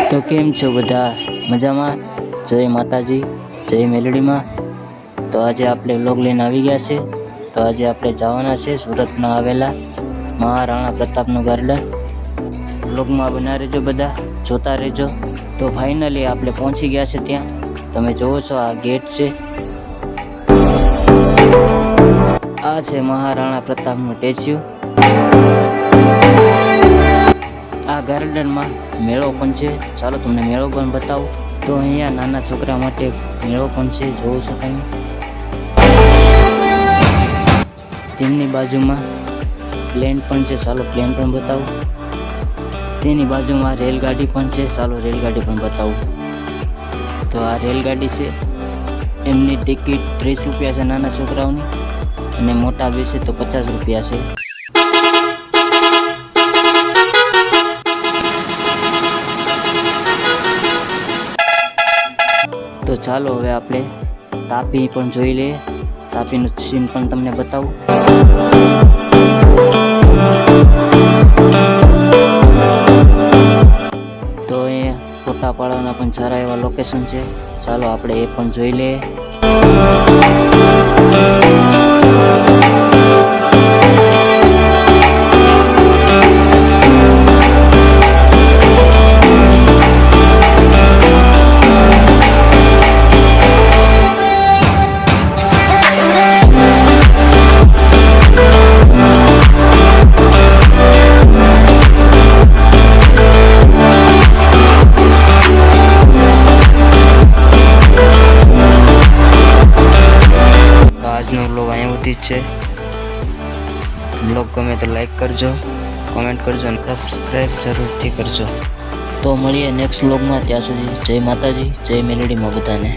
તો કેમ છો બધા મજામાં? જય માતાજી, જય મેલડીમાં. તો આજે આપણે વ્લોગ લઈને આવી ગયા છે. તો આજે આપણે જવાના છે સુરતમાં આવેલા મહારાણા પ્રતાપનું ગાર્ડન. વ્લોગમાં બના રહેજો, બધા જોતા રહેજો. તો ફાઇનલી આપણે પહોંચી ગયા છે ત્યાં. તમે જોવો છો આ ગેટ છે, આ છે મહારાણા પ્રતાપનું સ્ટેચ્યુ. આ ગાર્ડનમાં મેળો પણ છે, ચાલો તમને મેળો પણ બતાવું. તો અહીંયા નાના છોકરા માટે મેળો પણ છે, જોવો છો તમે. તેમની બાજુમાં પ્લેન પણ છે, ચાલો પ્લેન પણ બતાવું. તેની બાજુમાં રેલગાડી પણ છે, ચાલો રેલગાડી પણ બતાવું. તો આ રેલગાડી છે, એમની ટિકિટ 30 રૂપિયા છે નાના છોકરાઓની, અને મોટા બેસે તો 50 રૂપિયા છે. તો ચાલો હવે આપણે તાપી પણ જોઈ લઈએ. તાપીનું સીન પણ તમને બતાવું. તો અહીંયા ફોટા પાડવાના પણ સારા એવા લોકેશન છે, ચાલો આપણે એ પણ જોઈ લઈએ. આજનો વ્લોગ અહીંયા સુધી જ છે. વ્લોગ ગમે તો લાઈક કરજો, કોમેન્ટ કરજો અને સબસ્ક્રાઈબ જરૂરથી કરજો. તો મળીએ નેક્સ્ટ વ્લોગમાં. ત્યાં સુધી જય માતાજી, જય મેલડીમાં બધાને.